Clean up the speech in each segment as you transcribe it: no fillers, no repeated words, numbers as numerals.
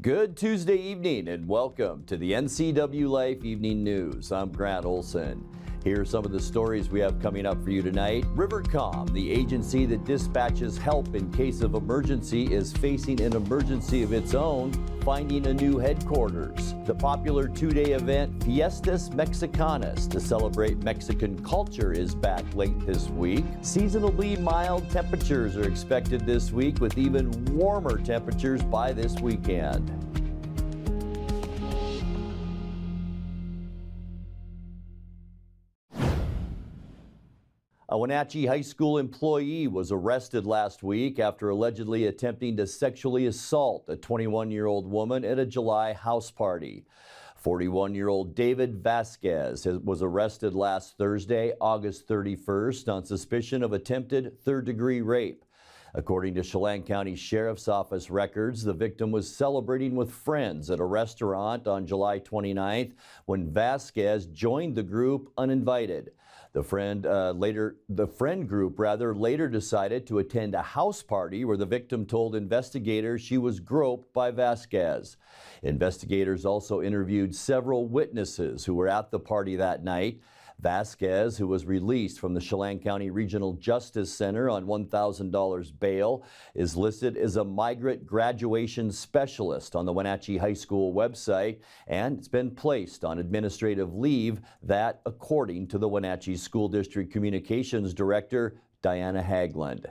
Good Tuesday evening and welcome to the NCWLIFE Evening News. I'm Grant Olson. Here are some of the stories we have coming up for you tonight. Rivercon, the agency that dispatches help in case of emergency, is facing an emergency of its own, finding a new headquarters. The popular two-day event Fiestas Mexicanas to celebrate Mexican culture is back late this week. Seasonably mild temperatures are expected this week with even warmer temperatures by this weekend. A Wenatchee High School employee was arrested last week after allegedly attempting to sexually assault a 21-year-old woman at a July house party. 41-year-old David Vasquez was arrested last Thursday, August 31st, on suspicion of attempted third-degree rape. According to Chelan County Sheriff's Office records, the victim was celebrating with friends at a restaurant on July 29th when Vasquez joined the group uninvited. The friend group later decided to attend a house party where the victim told investigators she was groped by Vasquez. Investigators also interviewed several witnesses who were at the party that night. Vasquez, who was released from the Chelan County Regional Justice Center on $1,000 bail, is listed as a migrant graduation specialist on the Wenatchee High School website, and it's been placed on administrative leave, that according to the Wenatchee School District Communications Director, Diana Hagland.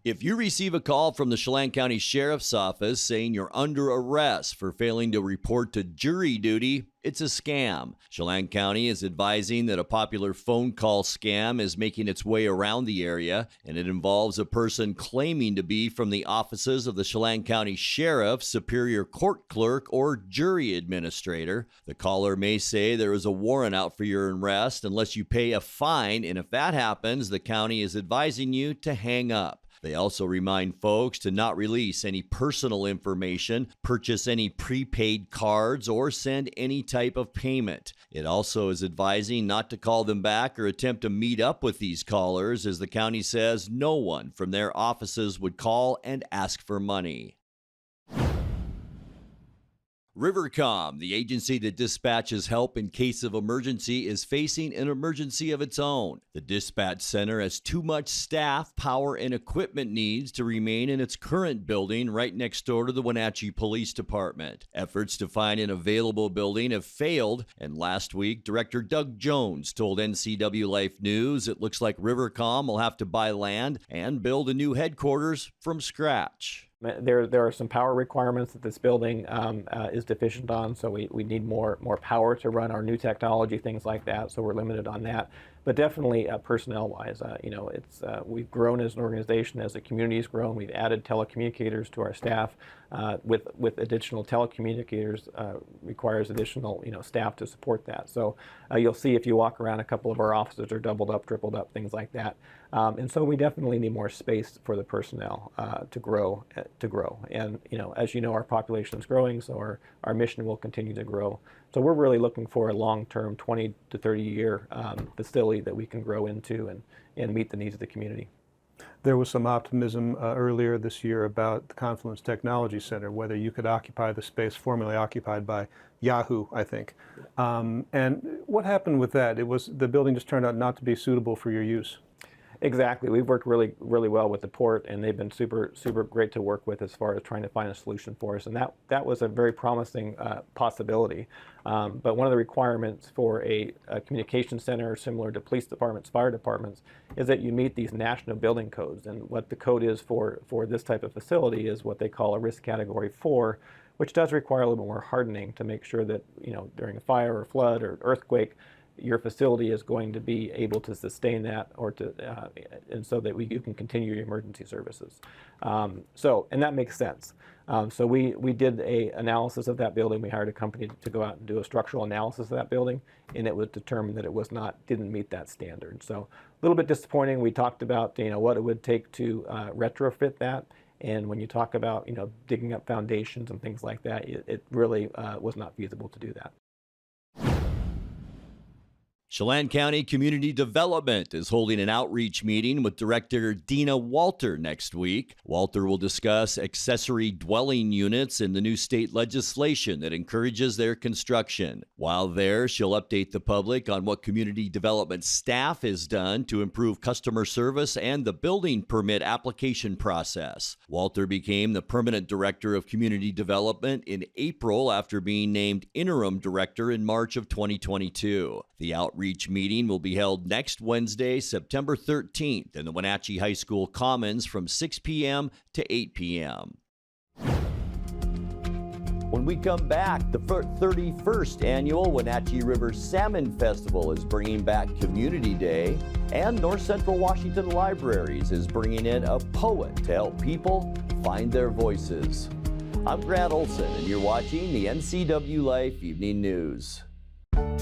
If you receive a call from the Chelan County Sheriff's Office saying you're under arrest for failing to report to jury duty, it's a scam. Chelan County is advising that a popular phone call scam is making its way around the area, and it involves a person claiming to be from the offices of the Chelan County Sheriff, Superior Court Clerk, or Jury Administrator. The caller may say there is a warrant out for your arrest unless you pay a fine, and if that happens, the county is advising you to hang up. They also remind folks to not release any personal information, purchase any prepaid cards, or send any type of payment. It also is advising not to call them back or attempt to meet up with these callers, as the county says no one from their offices would call and ask for money. Rivercon, the agency that dispatches help in case of emergency, is facing an emergency of its own. The dispatch center has too much staff, power, and equipment needs to remain in its current building right next door to the Wenatchee Police Department. Efforts to find an available building have failed, and last week, Director Doug Jones told NCWLIFE News it looks like Rivercon will have to buy land and build a new headquarters from scratch. There are some power requirements that this building is deficient on, so we need more power to run our new technology, things like that. So we're limited on that. But definitely personnel-wise, we've grown as an organization, as the community has grown. We've added telecommunicators to our staff. With additional telecommunicators requires additional staff to support that. So you'll see if you walk around, a couple of our offices are doubled up, tripled up, things like that. And so we definitely need more space for the personnel to grow. And as you know, our population is growing, so our mission will continue to grow. So we're really looking for a long-term 20 to 30-year facility that we can grow into and meet the needs of the community. There was some optimism earlier this year about the Confluence Technology Center, whether you could occupy the space formerly occupied by Yahoo, I think. And what happened with that? The building just turned out not to be suitable for your use. Exactly. We've worked really well with the port, and they've been super great to work with as far as trying to find a solution for us. And that was a very promising possibility. But one of the requirements for a communication center similar to police departments, fire departments, is that you meet these national building codes. And what the code is for this type of facility is what they call a risk category 4, which does require a little bit more hardening to make sure that during a fire or flood or earthquake, your facility is going to be able to sustain that, and so that you can continue your emergency services. And that makes sense. So we did an analysis of that building. We hired a company to go out and do a structural analysis of that building, and it was determined that it didn't meet that standard. So a little bit disappointing. We talked about what it would take to retrofit that. And when you talk about digging up foundations and things like that, it really was not feasible to do that. Chelan County Community Development is holding an outreach meeting with Director Dina Walter next week. Walter will discuss accessory dwelling units in the new state legislation that encourages their construction. While there, she'll update the public on what community development staff has done to improve customer service and the building permit application process. Walter became the permanent director of community development in April after being named interim director in March of 2022. The outreach meeting will be held next Wednesday, September 13th in the Wenatchee High School Commons from 6 p.m. to 8 p.m. When we come back, the 31st annual Wenatchee River Salmon Festival is bringing back Community Day, and North Central Washington Libraries is bringing in a poet to help people find their voices. I'm Grant Olson, and you're watching the NCWLIFE Evening News.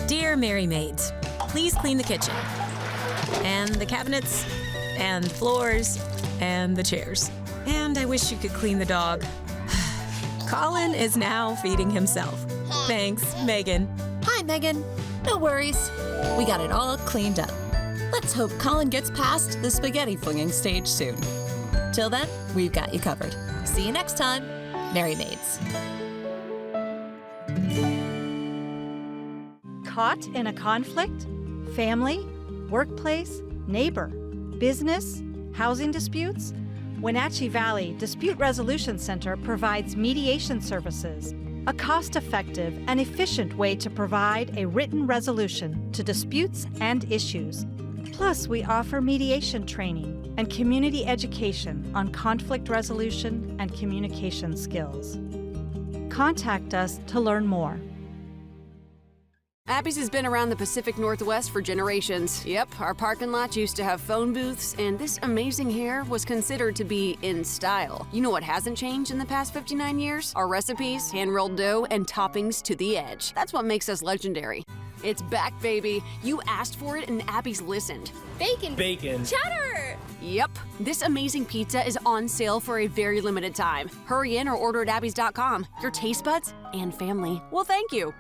Dear Merry Maids, please clean the kitchen, and the cabinets, and the floors, and the chairs. And I wish you could clean the dog. Colin is now feeding himself. Thanks, Megan. Hi, Megan. No worries. We got it all cleaned up. Let's hope Colin gets past the spaghetti flinging stage soon. Till then, we've got you covered. See you next time. Merry Maids. Caught in a conflict? Family? Workplace? Neighbor? Business? Housing disputes? Wenatchee Valley Dispute Resolution Center provides mediation services, a cost-effective and efficient way to provide a written resolution to disputes and issues. Plus, we offer mediation training and community education on conflict resolution and communication skills. Contact us to learn more. Abby's has been around the Pacific Northwest for generations. Yep, our parking lot used to have phone booths, and this amazing hair was considered to be in style. You know what hasn't changed in the past 59 years? Our recipes, hand-rolled dough, and toppings to the edge. That's what makes us legendary. It's back, baby. You asked for it, and Abby's listened. Bacon. Bacon. Cheddar. Yep, this amazing pizza is on sale for a very limited time. Hurry in or order at abbys.com. Your taste buds and family will thank you.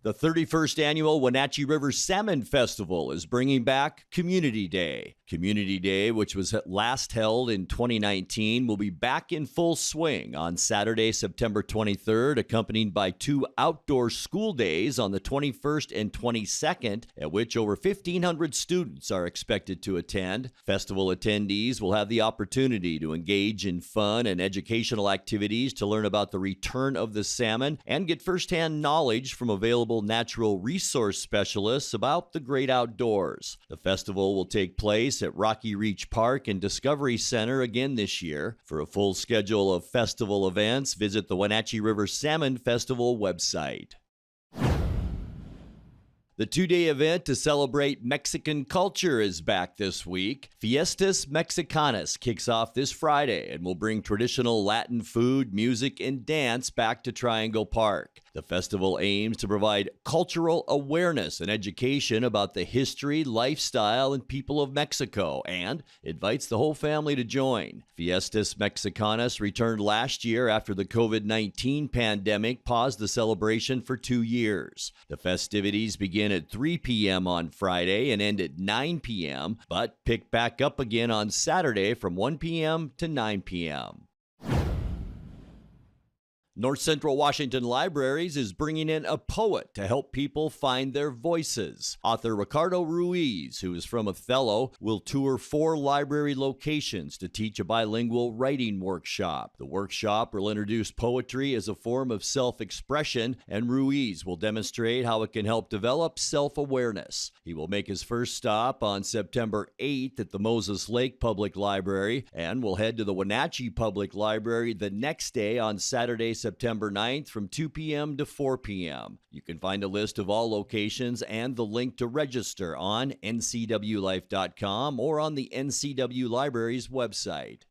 The 31st annual Wenatchee River Salmon Festival is bringing back Community Day. Community Day, which was last held in 2019, will be back in full swing on Saturday, September 23rd, accompanied by 2 outdoor school days on the 21st and 22nd, at which over 1,500 students are expected to attend. Festival attendees will have the opportunity to engage in fun and educational activities to learn about the return of the salmon and get firsthand knowledge from available natural resource specialists about the great outdoors. The festival will take place at Rocky Reach Park and Discovery Center again this year. For a full schedule of festival events, visit the Wenatchee River Salmon Festival website. The 2-day event to celebrate Mexican culture is back this week. Fiestas Mexicanas kicks off this Friday and will bring traditional Latin food, music, and dance back to Triangle Park. The festival aims to provide cultural awareness and education about the history, lifestyle, and people of Mexico, and invites the whole family to join. Fiestas Mexicanas returned last year after the COVID-19 pandemic paused the celebration for 2 years. The festivities begin at 3 p.m. on Friday and end at 9 p.m., but pick back up again on Saturday from 1 p.m. to 9 p.m. North Central Washington Libraries is bringing in a poet to help people find their voices. Author Ricardo Ruiz, who is from Othello, will tour 4 library locations to teach a bilingual writing workshop. The workshop will introduce poetry as a form of self-expression, and Ruiz will demonstrate how it can help develop self-awareness. He will make his first stop on September 8th at the Moses Lake Public Library and will head to the Wenatchee Public Library the next day on Saturday, September 9th from 2 p.m. to 4 p.m. You can find a list of all locations and the link to register on NCWLIFE.com or on the NCW Library's website.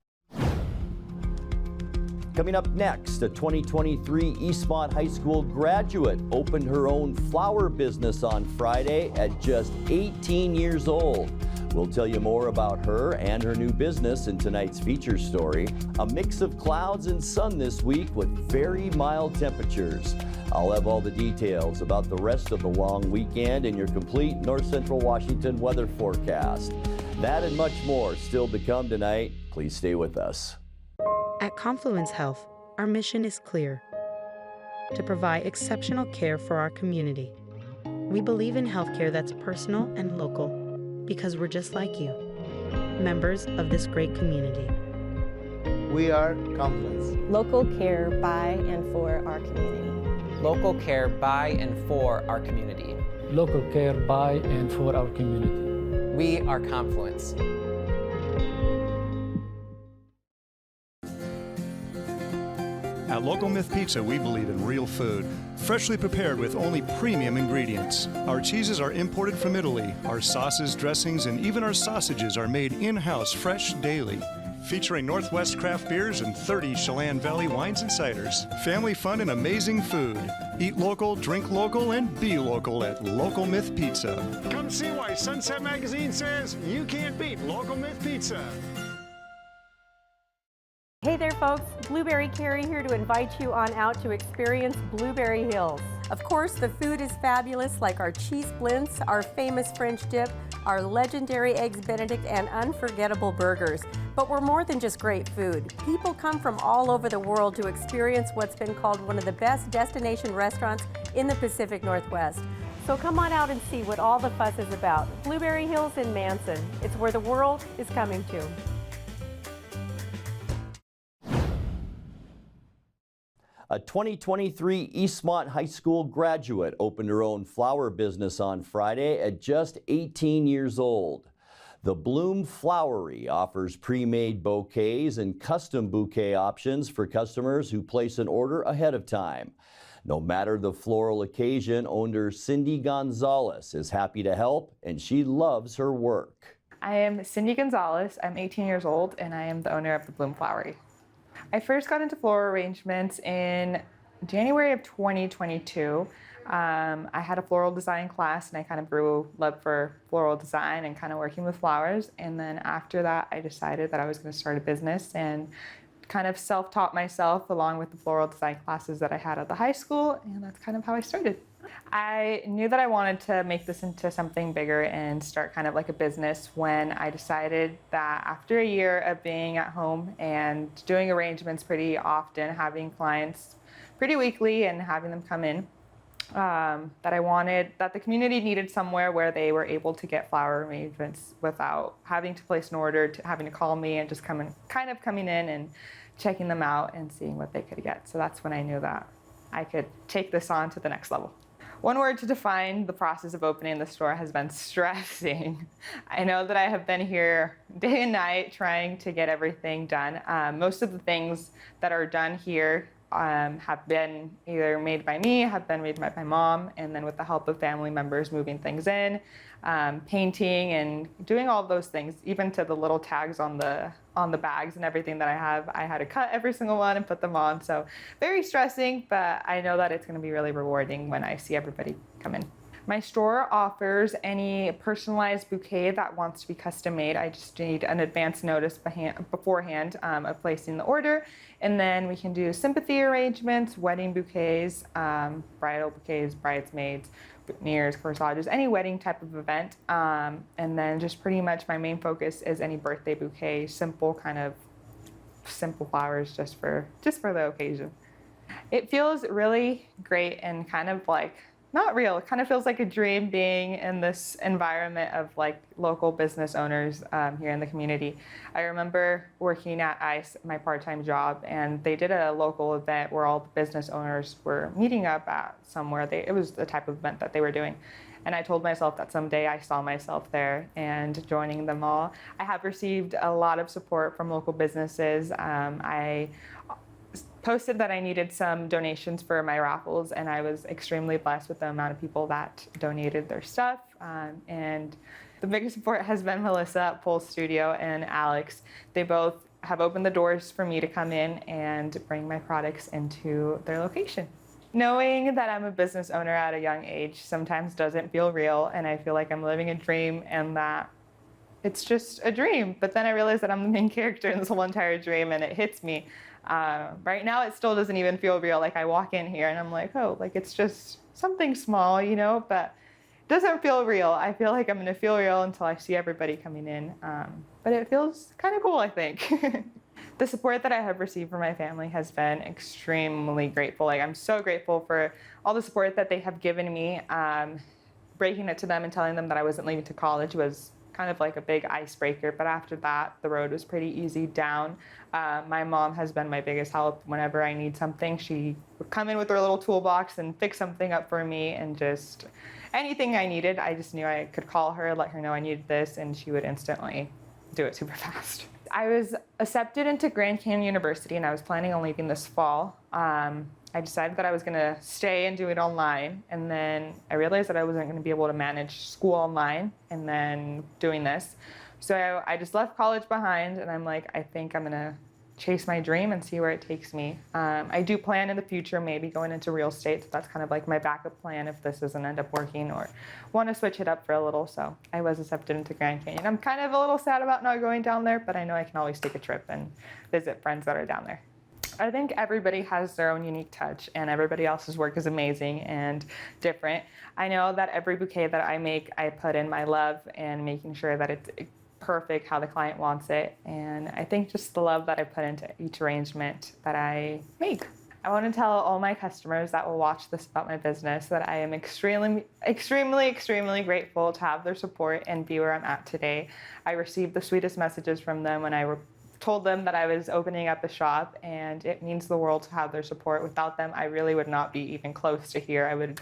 Coming up next, a 2023 Eastmont High School graduate opened her own flower business on Friday at just 18 years old. We'll tell you more about her and her new business in tonight's feature story. A mix of clouds and sun this week with very mild temperatures. I'll have all the details about the rest of the long weekend in your complete North Central Washington weather forecast. That and much more still to come tonight. Please stay with us. At Confluence Health, our mission is clear: to provide exceptional care for our community. We believe in healthcare that's personal and local because we're just like you, members of this great community. We are Confluence. Local care by and for our community. Local care by and for our community. Local care by and for our community. We are Confluence. At Local Myth Pizza, we believe in real food, freshly prepared with only premium ingredients. Our cheeses are imported from Italy. Our sauces, dressings, and even our sausages are made in-house fresh daily. Featuring Northwest craft beers and 30 Chelan Valley wines and ciders. Family fun and amazing food. Eat local, drink local, and be local at Local Myth Pizza. Come see why Sunset Magazine says you can't beat Local Myth Pizza. Hey there folks, Blueberry Carrie here to invite you on out to experience Blueberry Hills. Of course, the food is fabulous, like our cheese blintz, our famous French dip, our legendary Eggs Benedict, and unforgettable burgers. But we're more than just great food. People come from all over the world to experience what's been called one of the best destination restaurants in the Pacific Northwest. So come on out and see what all the fuss is about. Blueberry Hills in Manson. It's where the world is coming to. A 2023 Eastmont High School graduate opened her own flower business on Friday at just 18 years old. The Bloom Flowery offers pre-made bouquets and custom bouquet options for customers who place an order ahead of time. No matter the floral occasion, owner Cindy Gonzalez is happy to help, and she loves her work. I am Cindy Gonzalez. I'm 18 years old, and I am the owner of the Bloom Flowery. I first got into floral arrangements in January of 2022. I had a floral design class and I kind of grew love for floral design and kind of working with flowers. And then after that, I decided that I was going to start a business and kind of self-taught myself along with the floral design classes that I had at the high school. And that's kind of how I started. I knew that I wanted to make this into something bigger and start kind of like a business when I decided that after a year of being at home and doing arrangements pretty often, having clients pretty weekly and having them come in, that the community needed somewhere where they were able to get flower arrangements without having to place an order, to having to call me and just coming in and checking them out and seeing what they could get. So that's when I knew that I could take this on to the next level. One word to define the process of opening the store has been stressing. I know that I have been here day and night trying to get everything done. Most of the things that are done here have been either made by me, have been made by my mom, and then with the help of family members moving things in, painting and doing all of those things, even to the little tags on the bags and everything that I have. I had to cut every single one and put them on. So very stressing, but I know that it's going to be really rewarding when I see everybody come in. My store offers any personalized bouquet that wants to be custom made. I just need an advance notice beforehand of placing the order. And then we can do sympathy arrangements, wedding bouquets, bridal bouquets, bridesmaids, boutonnieres, corsages, any wedding type of event. And then just pretty much my main focus is any birthday bouquet, simple flowers just for the occasion. It feels really great and kind of like not real. It kind of feels like a dream being in this environment of like local business owners here in the community. I remember working at ICE, my part-time job, and they did a local event where all the business owners were meeting up at somewhere. It was the type of event that they were doing. And I told myself that someday I saw myself there and joining them all. I have received a lot of support from local businesses. I posted that I needed some donations for my raffles, and I was extremely blessed with the amount of people that donated their stuff. And the biggest support has been Melissa at Pole Studio and Alex. They both have opened the doors for me to come in and bring my products into their location. Knowing that I'm a business owner at a young age sometimes doesn't feel real, and I feel like I'm living a dream and that it's just a dream. But then I realized that I'm the main character in this whole entire dream, and it hits me. Right now, it still doesn't even feel real. Like I walk in here and I'm like, oh, like it's just something small, you know, but it doesn't feel real. I feel like I'm going to feel real until I see everybody coming in. But it feels kind of cool, I think. The support that I have received from my family has been extremely grateful. Like I'm so grateful for all the support that they have given me. Breaking it to them and telling them that I wasn't leaving to college was kind of like a big icebreaker, but after that, the road was pretty easy down. My mom has been my biggest help. Whenever I need something, she would come in with her little toolbox and fix something up for me, and just anything I needed, I just knew I could call her, let her know I needed this, and she would instantly do it super fast. I was accepted into Grand Canyon University, and I was planning on leaving this fall. I decided that I was going to stay and do it online, and then I realized that I wasn't going to be able to manage school online and then doing this. So I just left college behind, and I'm like, I think I'm going to chase my dream and see where it takes me. I do plan in the future maybe going into real estate, so that's kind of like my backup plan if this doesn't end up working, or want to switch it up for a little. So I was accepted into Grand Canyon. I'm kind of a little sad about not going down there, but I know I can always take a trip and visit friends that are down there. I think everybody has their own unique touch, and everybody else's work is amazing and different. I know that every bouquet that I make, I put in my love and making sure that it's perfect how the client wants it. And I think just the love that I put into each arrangement that I make. I want to tell all my customers that will watch this about my business that I am extremely, extremely, extremely grateful to have their support and be where I'm at today. I received the sweetest messages from them when I told them that I was opening up a shop, and it means the world to have their support. Without them, I really would not be even close to here. I would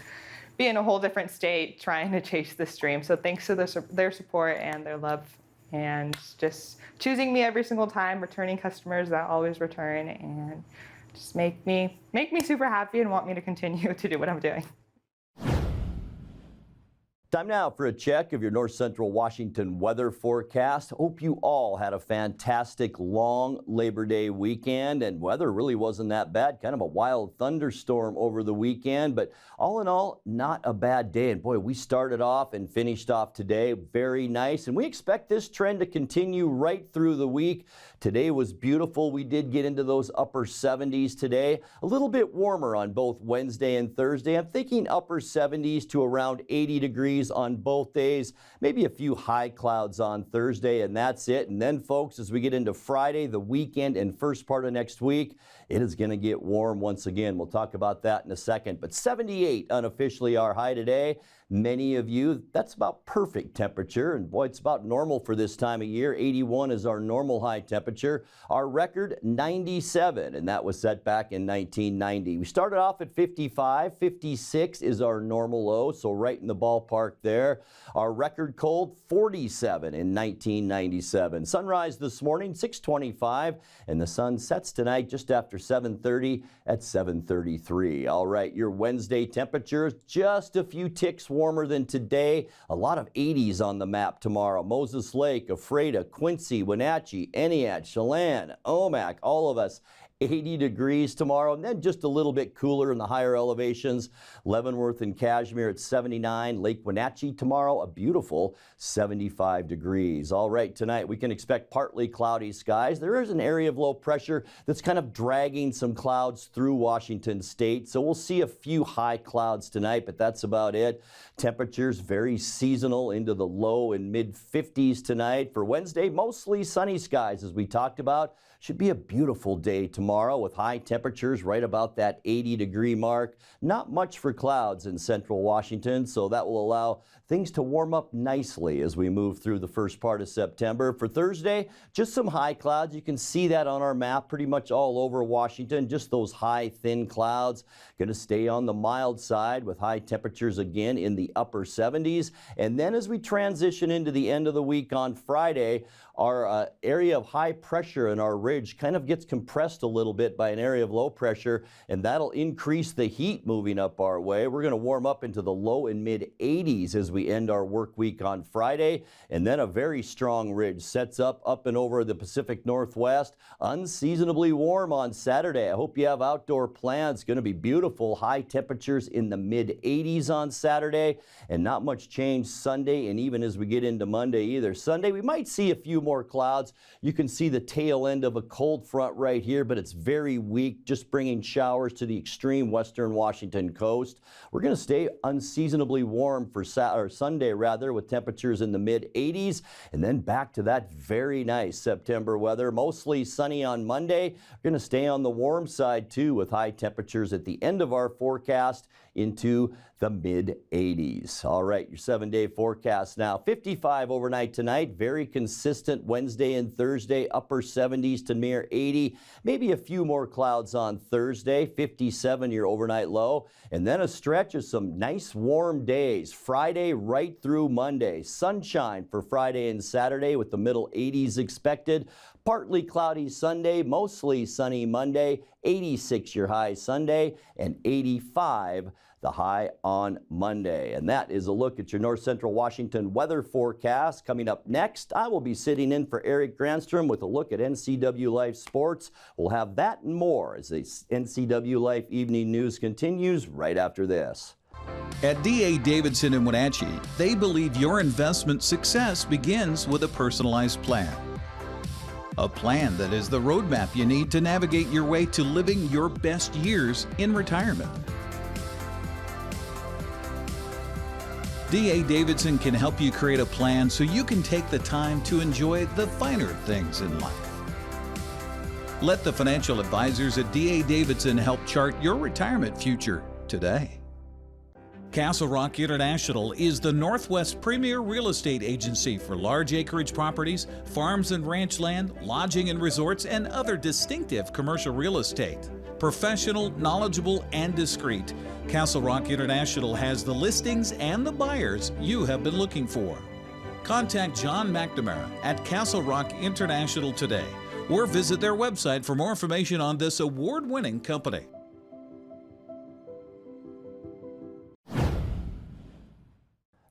be in a whole different state trying to chase this dream. So thanks to their support and their love, and just choosing me every single time, returning customers that always return, and just make me super happy and want me to continue to do what I'm doing. Time now for a check of your North Central Washington weather forecast. Hope you all had a fantastic long Labor Day weekend, and weather really wasn't that bad. Kind of a wild thunderstorm over the weekend, but all in all, not a bad day. And boy, we started off and finished off today very nice, and we expect this trend to continue right through the week. Today was beautiful. We did get into those upper 70s today. A little bit warmer on both Wednesday and Thursday. I'm thinking upper 70s to around 80 degrees on both days, maybe a few high clouds on Thursday, and that's it. And then, folks, as we get into Friday, the weekend, and first part of next week, it is going to get warm once again. We'll talk about that in a second. But 78 unofficially our high today. Many of you, that's about perfect temperature, and boy, it's about normal for this time of year. 81 is our normal high temperature. Our record, 97, and that was set back in 1990. We started off at 55. 56 is our normal low, so right in the ballpark there. Our record cold, 47 in 1997. Sunrise this morning, 6:25, and the sun sets tonight just after 7:30 at 7:33. All right, your Wednesday temperatures, just a few ticks warmer than today. A lot of 80s on the map tomorrow. Moses Lake, Ephrata, Quincy, Wenatchee, Eniat, Chelan, Omak, all of us 80 degrees tomorrow, and then just a little bit cooler in the higher elevations. Leavenworth and Cashmere at 79. Lake Wenatchee tomorrow, a beautiful 75 degrees. All right, tonight we can expect partly cloudy skies. There is an area of low pressure that's kind of dragging some clouds through Washington state, so we'll see a few high clouds tonight, but that's about it. Temperatures very seasonal into the low and mid 50s tonight. For Wednesday, mostly sunny skies, as we talked about. Should be a beautiful day tomorrow with high temperatures right about that 80-degree mark. Not much for clouds in central Washington, so that will allow things to warm up nicely as we move through the first part of September. For Thursday, just some high clouds. You can see that on our map pretty much all over Washington. Just those high, thin clouds. Going to stay on the mild side with high temperatures again in the upper 70s. And then as we transition into the end of the week on Friday, our area of high pressure in our ridge kind of gets compressed a little bit by an area of low pressure, and that'll increase the heat moving up our way. We're going to warm up into the low and mid 80s as we end our work week on Friday, and then a very strong ridge sets up and over the Pacific Northwest. Unseasonably warm on Saturday. I hope you have outdoor plans. It's going to be beautiful. High temperatures in the mid 80s on Saturday, and not much change Sunday, and even as we get into Monday either. Sunday, we might see a few more clouds. You can see the tail end of a cold front right here, but it's very weak, just bringing showers to the extreme western Washington coast. We're going to stay unseasonably warm for Sunday, with temperatures in the mid 80s, and then back to that very nice September weather. Mostly sunny on Monday. We're going to stay on the warm side too, with high temperatures at the end of our forecast into the mid 80s. All right, your 7-day forecast now. 55 overnight tonight, very consistent Wednesday and Thursday, upper 70s to near 80. Maybe a few more clouds on Thursday, 57 your overnight low, and then a stretch of some nice warm days Friday right through Monday. Sunshine for Friday and Saturday with the middle 80s expected. Partly cloudy Sunday, mostly sunny Monday, 86 your high Sunday, and 85 the high on Monday. And that is a look at your North Central Washington weather forecast. Coming up next, I will be sitting in for Eric Granstrom with a look at NCWLIFE sports. We'll have that and more as the NCWLIFE Evening News continues right after this. At D.A. Davidson in Wenatchee, they believe your investment success begins with a personalized plan. A plan that is the roadmap you need to navigate your way to living your best years in retirement. D.A. Davidson can help you create a plan so you can take the time to enjoy the finer things in life. Let the financial advisors at D.A. Davidson help chart your retirement future today. Castle Rock International is the Northwest premier real estate agency for large acreage properties, farms and ranch land, lodging and resorts, and other distinctive commercial real estate. Professional, knowledgeable, and discreet, Castle Rock International has the listings and the buyers you have been looking for. Contact John McNamara at Castle Rock International today, or visit their website for more information on this award-winning company.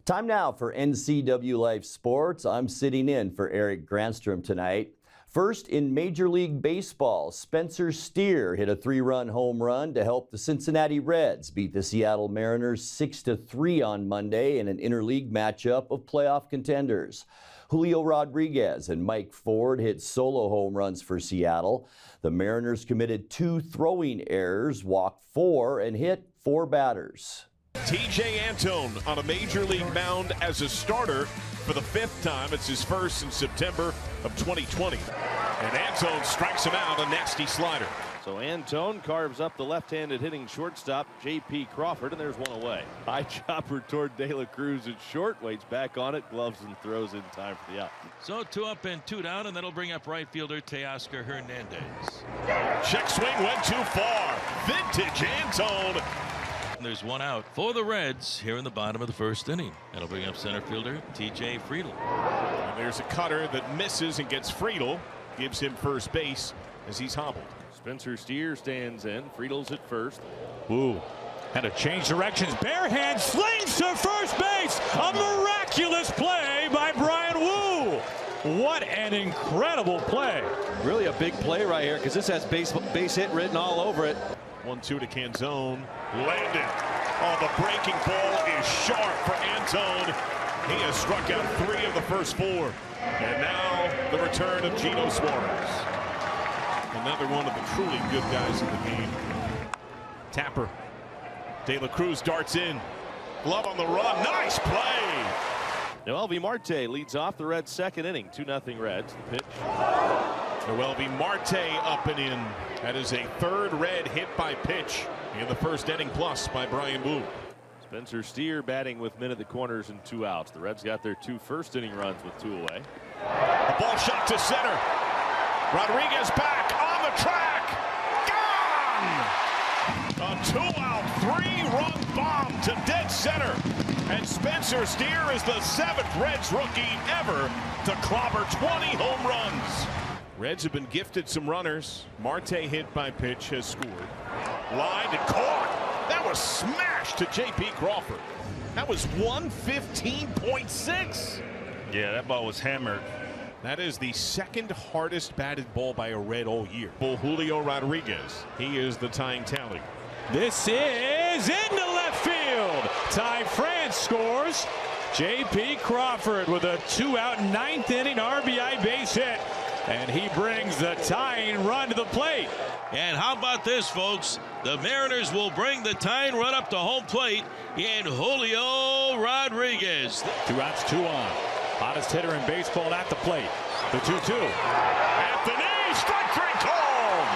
Time now for NCWLIFE Sports. I'm sitting in for Eric Granstrom tonight. First, in Major League Baseball, Spencer Steer hit a 3-run home run to help the Cincinnati Reds beat the Seattle Mariners 6-3 on Monday in an interleague matchup of playoff contenders. Julio Rodriguez and Mike Ford hit solo home runs for Seattle. The Mariners committed 2 throwing errors, walked 4, and hit 4 batters. TJ Antone on a major league mound as a starter for the 5th time. It's his first in September of 2020. And Antone strikes him out, a nasty slider. So Antone carves up the left-handed hitting shortstop, J.P. Crawford, and there's one away. High chopper toward De La Cruz at short, waits back on it, gloves and throws in time for the out. So 2 up and 2 down, and that'll bring up right fielder Teoscar Hernandez. Check swing went too far. Vintage Antone. There's 1 out for the Reds here in the bottom of the 1st inning. That'll bring up center fielder T.J. Friedl. And there's a cutter that misses and gets Friedl. Gives him first base as he's hobbled. Spencer Steer stands in. Friedel's at first. Ooh, had to change directions. Bare hand slings to first base. A miraculous play by Brian Wu. What an incredible play. Really a big play right here because this has base hit written all over it. 1-2 to Canzone. Landed. Oh, the breaking ball is sharp for Antone. He has struck out 3 of the first 4. And now the return of Gino Suarez. Another one of the truly good guys in the game. Tapper. De La Cruz darts in. Glove on the run. Nice play. Noelvi Marte leads off the Reds' 2nd inning. 2-0 Reds. The pitch. Noelvi Marte up and in. That is a 3rd Red hit by pitch in the 1st inning plus by Brian Wu. Spencer Steer batting with men at the corners and 2 outs. The Reds got their 2 first inning runs with 2 away. A ball shot to center. Rodriguez back on the track. Gone! A 2-out, 3-run bomb to dead center. And Spencer Steer is the 7th Reds rookie ever to clobber 20 home runs. Reds have been gifted some runners. Marte hit by pitch has scored. Lined and caught. That was smashed to J.P. Crawford. That was 115.6. Yeah, that ball was hammered. That is the second hardest batted ball by a Red all year. Julio Rodriguez. He is the tying tally. This is into left field. Ty France scores. J.P. Crawford with a 2-out ninth inning RBI base hit. And he brings the tying run to the plate. And how about this, folks? The Mariners will bring the tying run up to home plate in Julio Rodriguez. 2 outs, 2 on. Hottest hitter in baseball at the plate. The 2-2. At the knee, strike three called.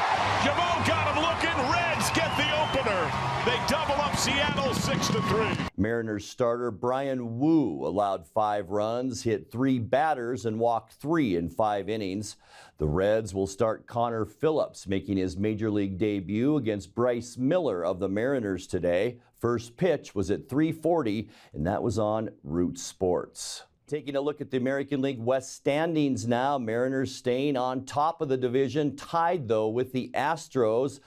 Jamo got him looking. Reds get the opener. They double up Seattle 6-3. Mariners starter Brian Wu allowed 5 runs, hit 3 batters, and walked 3 in 5 innings. The Reds will start Connor Phillips, making his major league debut against Bryce Miller of the Mariners today. First pitch was at 3:40, and that was on Root Sports. Taking a look at the American League West standings now. Mariners staying on top of the division, tied though with the Astros.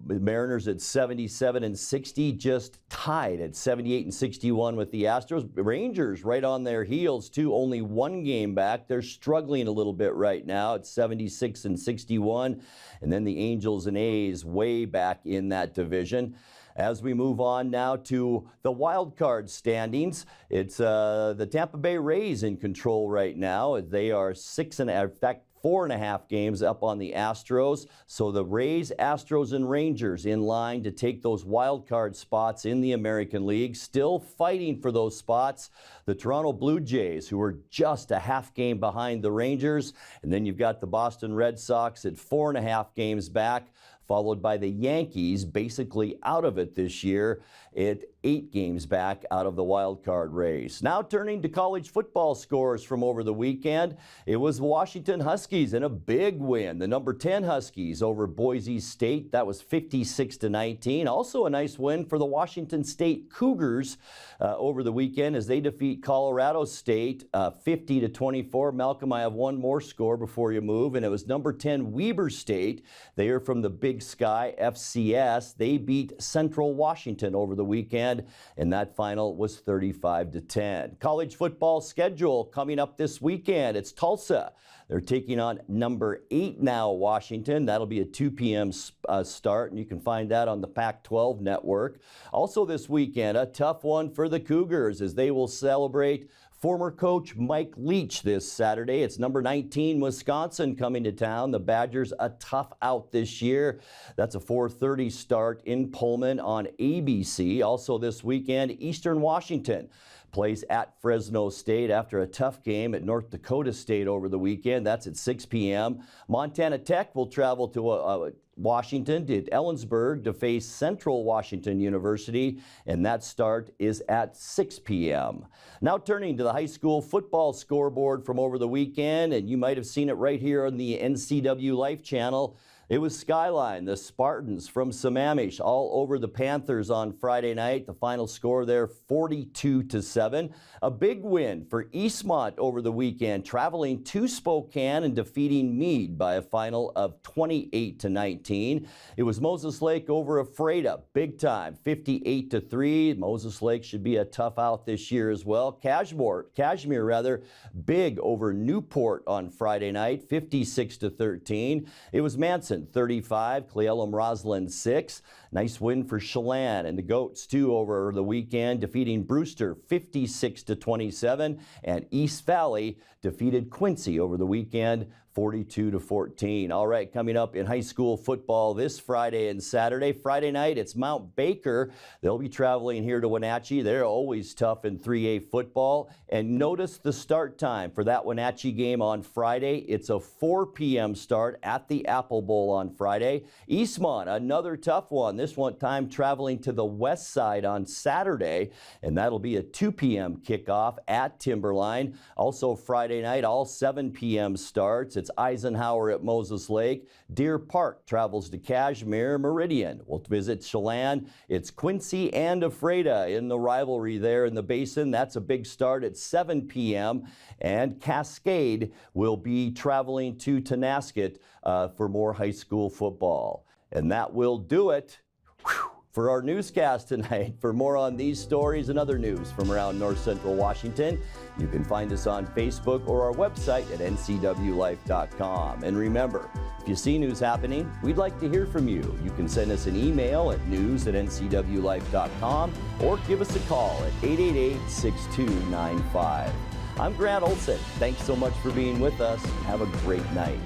Mariners at 77 and 60, just tied at 78 and 61 with the Astros. Rangers right on their heels too, only 1 game back. They're struggling a little bit right now at 76 and 61. And then the Angels and A's way back in that division. As we move on now to the wild card standings, it's the Tampa Bay Rays in control right now. They are 4.5 games up on the Astros. So the Rays, Astros, and Rangers in line to take those wild card spots in the American League. Still fighting for those spots. The Toronto Blue Jays, who are just a half game behind the Rangers. And then you've got the Boston Red Sox at 4.5 games back, followed by the Yankees, basically out of it this year at 8 games back out of the wild card race. Now turning to college football scores from over the weekend. It was Washington Huskies in a big win. The number 10 Huskies over Boise State. That was 56-19. Also a nice win for the Washington State Cougars over the weekend as they defeat Colorado State 50-24. Malcolm, I have one more score before you move, and it was number 10 Weber State. They are from the Big Sky FCS. They beat Central Washington over the weekend, and that final was 35-10. College football schedule coming up this weekend. It's Tulsa. They're taking on number 8 now, Washington. That'll be a 2 p.m. start, and you can find that on the Pac-12 network. Also this weekend, a tough one for the Cougars as they will celebrate former coach Mike Leach this Saturday. It's number 19 Wisconsin coming to town. The Badgers a tough out this year. That's a 4:30 start in Pullman on ABC. Also this weekend, Eastern Washington plays at Fresno State after a tough game at North Dakota State over the weekend. That's at 6 p.m. Montana Tech will travel to Washington to Ellensburg to face Central Washington University, and that start is at 6 p.m. Now turning to the high school football scoreboard from over the weekend, and you might have seen it right here on the NCWLIFE channel. It was Skyline, the Spartans from Sammamish, all over the Panthers on Friday night. The final score there, 42-7. A big win for Eastmont over the weekend, traveling to Spokane and defeating Meade by a final of 28-19. It was Moses Lake over Ephrata, big time, 58-3. Moses Lake should be a tough out this year as well. Cashmere, big over Newport on Friday night, 56-13. It was Manson 35, Cle Elum Roslyn 6. Nice win for Chelan and the Goats too over the weekend, defeating Brewster 56-27, and East Valley defeated Quincy over the weekend 42-14. All right, coming up in high school football this Friday and Saturday. Friday night, it's Mount Baker. They'll be traveling here to Wenatchee. They're always tough in 3A football. And notice the start time for that Wenatchee game on Friday. It's a 4 p.m. start at the Apple Bowl on Friday. Eastmont, another tough one. This one time traveling to the west side on Saturday, and that'll be a 2 p.m. kickoff at Timberline. Also Friday night, all 7 p.m. starts. it's Eisenhower at Moses Lake. Deer Park travels to Cashmere. Meridian will visit Chelan. It's Quincy and Ephrata in the rivalry there in the Basin. That's a big start at 7 p.m. And Cascade will be traveling to Tonasket for more high school football. And that will do it for our newscast tonight. For more on these stories and other news from around North Central Washington, you can find us on Facebook or our website at ncwlife.com. And remember, if you see news happening, we'd like to hear from you. You can send us an email at news@ncwlife.com or give us a call at 888-6295. I'm Grant Olson. Thanks so much for being with us. Have a great night.